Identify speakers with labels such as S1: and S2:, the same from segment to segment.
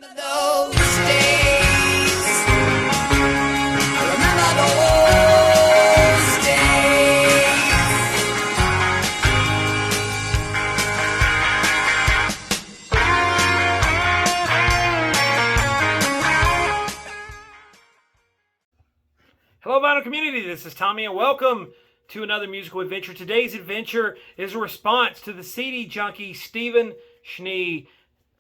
S1: Those days. I remember those days.
S2: Hello, vinyl community. This is Tommy, and welcome to another musical adventure. Today's adventure is a response to the CD Junkie Stephen Schnee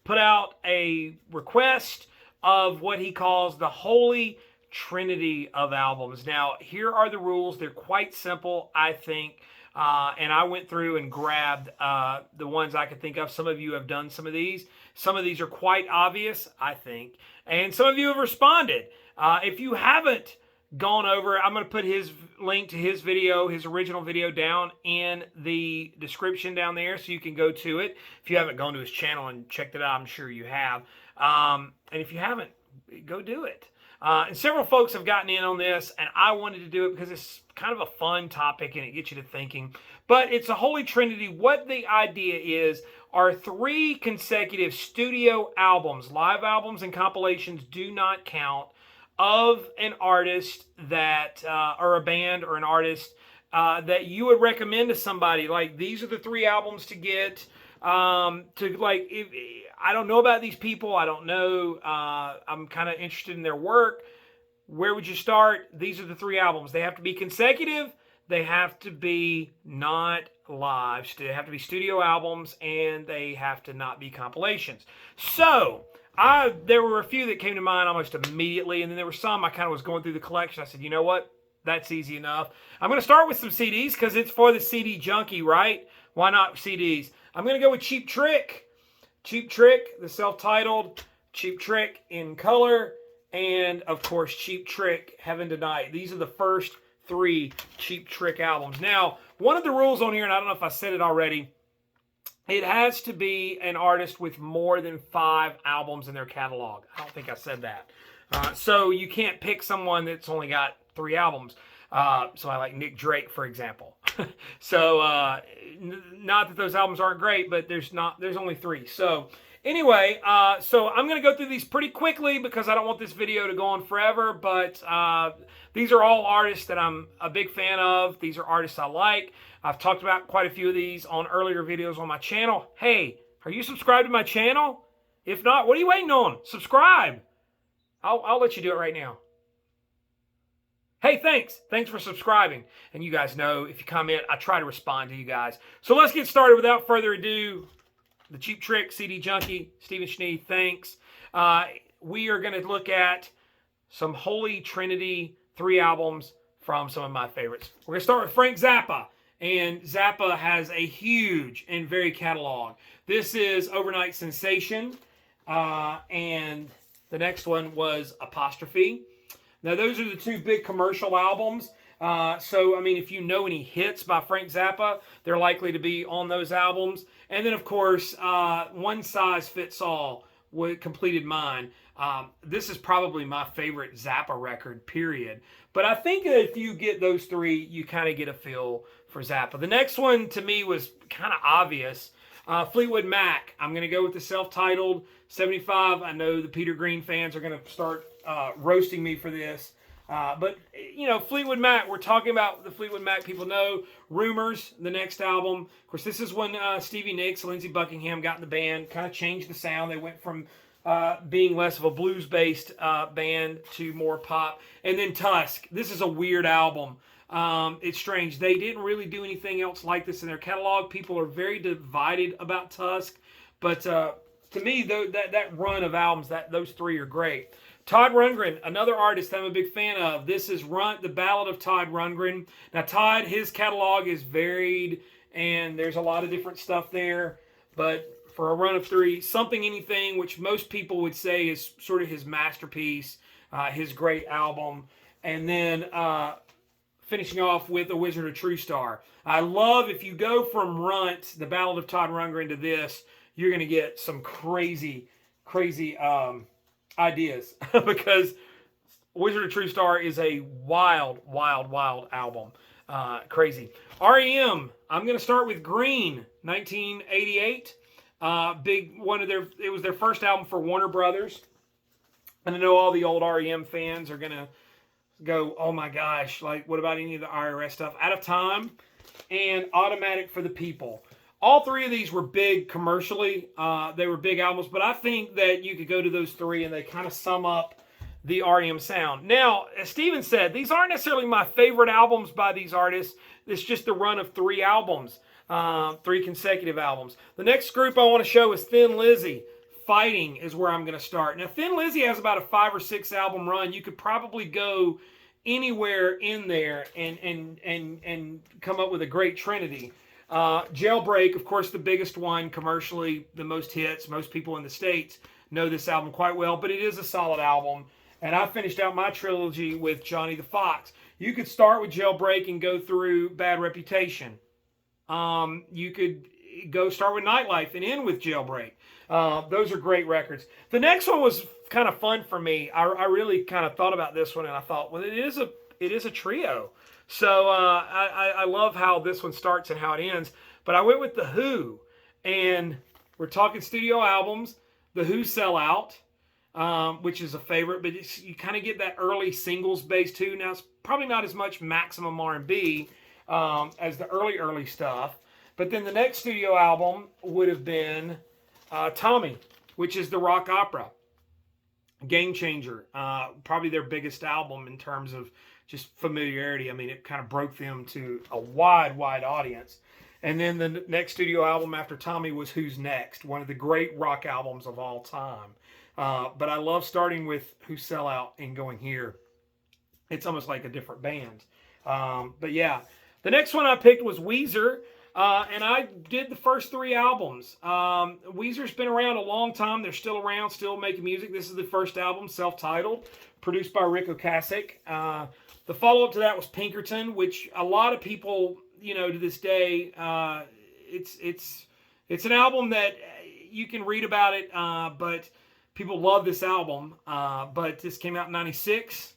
S2: put out a request of what he calls the Holy Trinity of albums. Now, here are the rules. They're quite simple, I think. And I went through and grabbed the ones I could think of. Some of you have done some of these. Some of these are quite obvious, I think. And some of you have responded. If you haven't gone over, I'm going to put his link to his video, his original video, down in the description down there, so you can go to it. If you haven't gone to his channel and checked it out, I'm sure you have. And if you haven't, go do it. And several folks have gotten in on this, and I wanted to do it because it's kind of a fun topic and it gets you to thinking. But it's a Holy Trinity. What the idea is are 3 consecutive studio albums. Live albums and compilations do not count, of an artist that, or a band or an artist that you would recommend to somebody. Like, these are the 3 albums to get. I don't know about these people. I don't know. I'm kind of interested in their work. Where would you start? These are the 3 albums. They have to be consecutive. They have to be not live. They have to be studio albums, and they have to not be compilations. So there were a few that came to mind almost immediately, and then there were some I kind of was going through the collection. I said, you know what? That's easy enough. I'm going to start with some CDs because it's for the CD Junkie, right? Why not CDs? I'm going to go with Cheap Trick. Cheap Trick, the self-titled, Cheap Trick in color, and of course Cheap Trick, Heaven Tonight. These are the first 3 Cheap Trick albums. Now, one of the rules on here, and I don't know if I said it already, it has to be an artist with more than 5 albums in their catalog. I don't think I said that. So you can't pick someone that's only got 3 albums. Somebody like Nick Drake, for example. So not that those albums aren't great, but there's only 3. So anyway, so I'm going to go through these pretty quickly because I don't want this video to go on forever. But these are all artists that I'm a big fan of. These are artists I like. I've talked about quite a few of these on earlier videos on my channel. Hey, are you subscribed to my channel? If not, what are you waiting on? Subscribe. I'll let you do it right now. Hey, thanks. Thanks for subscribing. And you guys know, if you comment, I try to respond to you guys. So let's get started without further ado. The Cheap Trick, CD Junkie, Stephen Schnee, thanks. We are going to look at some Holy Trinity 3 albums from some of my favorites. We're going to start with Frank Zappa. And Zappa has a huge and varied catalog. This is Overnight Sensation. And the next one was Apostrophe. Now, those are the 2 big commercial albums. So, I mean, if you know any hits by Frank Zappa, they're likely to be on those albums. And then, of course, One Size Fits All completed mine. This is probably my favorite Zappa record, period. But I think that if you get those 3, you kind of get a feel for Zappa. The next one, to me, was kind of obvious. Fleetwood Mac. I'm going to go with the self-titled 75. I know the Peter Green fans are going to start roasting me for this. But, you know, Fleetwood Mac, we're talking about the Fleetwood Mac people know. Rumors, the next album. Of course, this is when Stevie Nicks, Lindsey Buckingham got in the band, kind of changed the sound. They went from being less of a blues-based band to more pop. And then Tusk. This is a weird album. It's strange. They didn't really do anything else like this in their catalog. People are very divided about Tusk. But to me, that run of albums, those 3 are great. Todd Rundgren, another artist I'm a big fan of. This is The Ballad of Todd Rundgren. Now, Todd, his catalog is varied, and there's a lot of different stuff there. But for a run of 3, Something Anything, which most people would say is sort of his masterpiece, his great album. And then finishing off with A Wizard of True Star. I love, if you go from Runt, The Ballad of Todd Rundgren, to this, you're going to get some crazy ideas because Wizard of True Star is a wild album. Crazy. REM, I'm going to start with Green, 1988. It was their first album for Warner Brothers. And I know all the old REM fans are going to go, oh my gosh, like what about any of the IRS stuff? Out of Time and Automatic for the People. All three of these were big commercially. They were big albums, but I think that you could go to those three and they kind of sum up the REM sound. Now, as Steven said, these aren't necessarily my favorite albums by these artists. It's just the run of 3 albums, 3 consecutive albums. The next group I want to show is Thin Lizzy. Fighting is where I'm going to start. Now, Thin Lizzy has about a 5 or 6 album run. You could probably go anywhere in there and come up with a great trinity. Jailbreak, of course, the biggest one commercially, the most hits. Most people in the States know this album quite well, but it is a solid album. And I finished out my trilogy with Johnny the Fox. You could start with Jailbreak and go through Bad Reputation. You could go start with Nightlife and end with Jailbreak. Those are great records. The next one was kind of fun for me. I really kind of thought about this one, and I thought, well, it is a trio. So I love how this one starts and how it ends. But I went with The Who, and we're talking studio albums. The Who Sell Out, which is a favorite, but you kind of get that early singles base too. Now it's probably not as much maximum R&B as the early stuff. But then the next studio album would have been Tommy, which is the rock opera. Game Changer, probably their biggest album in terms of just familiarity. I mean, it kind of broke them to a wide audience. And then the next studio album after Tommy was Who's Next, one of the great rock albums of all time. But I love starting with Who Sell Out and going here. It's almost like a different band. But yeah, the next one I picked was Weezer. And I did the first 3 albums. Weezer's been around a long time. They're still around, still making music. This is the first album, self-titled, produced by Rick Ocasek. The follow-up to that was Pinkerton, which a lot of people, to this day, it's an album that you can read about it, but people love this album. But this came out in 96.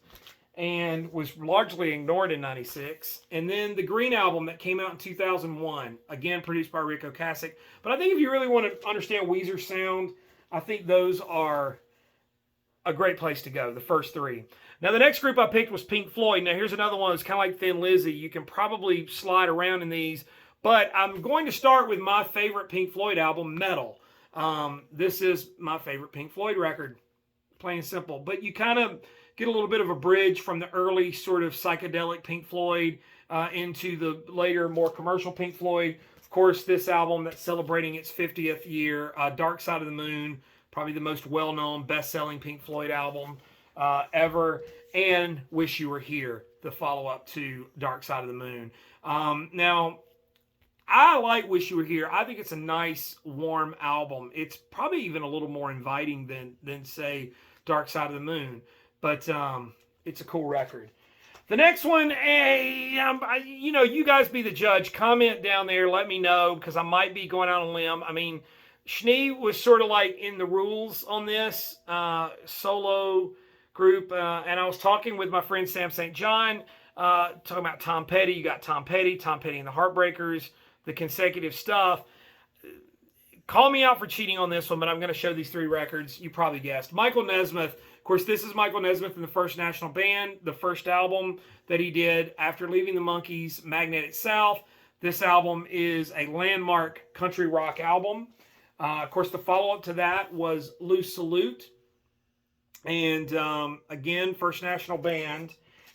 S2: And was largely ignored in 96. And then the Green Album that came out in 2001, again produced by Rick Ocasek. But I think if you really want to understand Weezer's sound, I think those are a great place to go, the first 3. Now the next group I picked was Pink Floyd. Now here's another one that's kind of like Thin Lizzy. You can probably slide around in these, but I'm going to start with my favorite Pink Floyd album, Metal. This is my favorite Pink Floyd record, plain and simple. But you kind of get a little bit of a bridge from the early sort of psychedelic Pink Floyd into the later, more commercial Pink Floyd. Of course, this album that's celebrating its 50th year, Dark Side of the Moon, probably the most well-known, best-selling Pink Floyd album ever, and Wish You Were Here, the follow-up to Dark Side of the Moon. Now, I like Wish You Were Here. I think it's a nice, warm album. It's probably even a little more inviting than say, Dark Side of the Moon. But it's a cool record. The next one, you guys be the judge. Comment down there. Let me know, because I might be going out on a limb. I mean, Schnee was sort of like in the rules on this solo group. And I was talking with my friend Sam St. John, talking about Tom Petty. You got Tom Petty and the Heartbreakers, the consecutive stuff. Call me out for cheating on this one, but I'm going to show these 3 records. You probably guessed. Michael Nesmith. Of course, this is Michael Nesmith in the First National Band, the first album that he did after leaving the Monkees, Magnetic South. This album is a landmark country rock album. Of course, the follow-up to that was Loose Salute. And again, First National Band.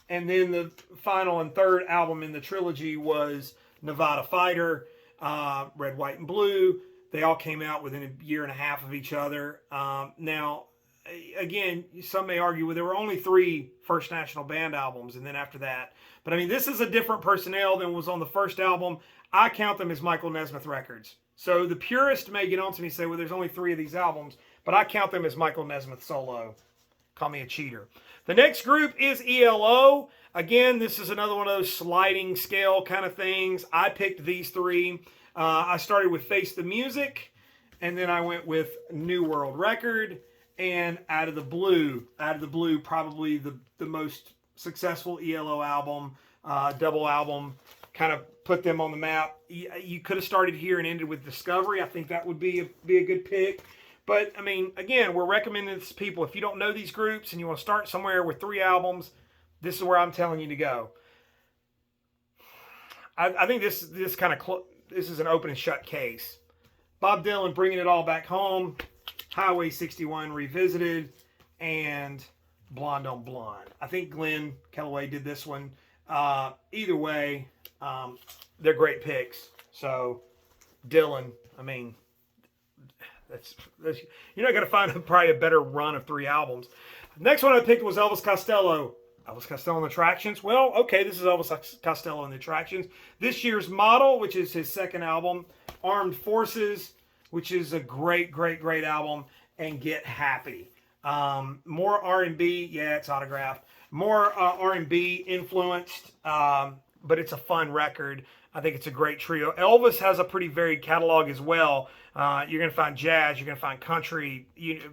S2: And then the final and third album in the trilogy was Nevada Fighter, Red, White, and Blue. They all came out within a year and a half of each other. Now, again, some may argue, well, there were only 3 First National Band albums, and then after that. But I mean, this is a different personnel than was on the first album. I count them as Michael Nesmith records. So the purist may get on to me and say, well, there's only 3 of these albums, but I count them as Michael Nesmith solo. Call me a cheater. The next group is ELO. Again, this is another one of those sliding scale kind of things. I picked these 3. I started with Face the Music, and then I went with New World Record, and Out of the Blue. Out of the Blue, probably the most successful ELO album, double album, kind of put them on the map. You could have started here and ended with Discovery. I think that would be a good pick. But, I mean, again, we're recommending this to people. If you don't know these groups and you want to start somewhere with 3 albums, this is where I'm telling you to go. I think this is an open and shut case. Bob Dylan bringing it all back home. Highway 61 revisited. And Blonde on Blonde. I think Glenn Kellaway did this one. Either way, they're great picks. So, Dylan, I mean, that's you're not going to find probably a better run of 3 albums. Next one I picked was Elvis Costello. Elvis Costello and the Attractions. Well, okay, this is Elvis Costello and the Attractions. This year's Model, which is his 2nd album. Armed Forces, which is a great, great, great album. And Get Happy. More R&B. Yeah, it's autographed. More R&B influenced, but it's a fun record. I think it's a great trio. Elvis has a pretty varied catalog as well. You're going to find jazz. You're going to find country,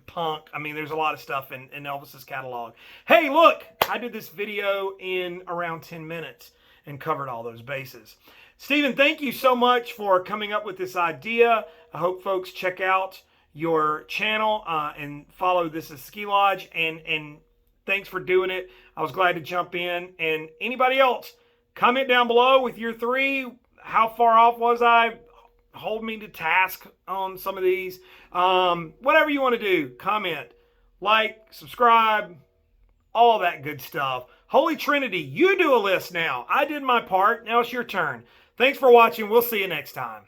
S2: punk. I mean, there's a lot of stuff in Elvis's catalog. Hey, look, I did this video in around 10 minutes and covered all those bases. Stephen, thank you so much for coming up with this idea. I hope folks check out your channel and follow This is Ski Lodge. And thanks for doing it. I was glad to jump in. And anybody else, comment down below with your 3. How far off was I? Hold me to task on some of these. Whatever you want to do, comment, like, subscribe, all that good stuff. Holy Trinity, you do a list now. I did my part. Now it's your turn. Thanks for watching. We'll see you next time.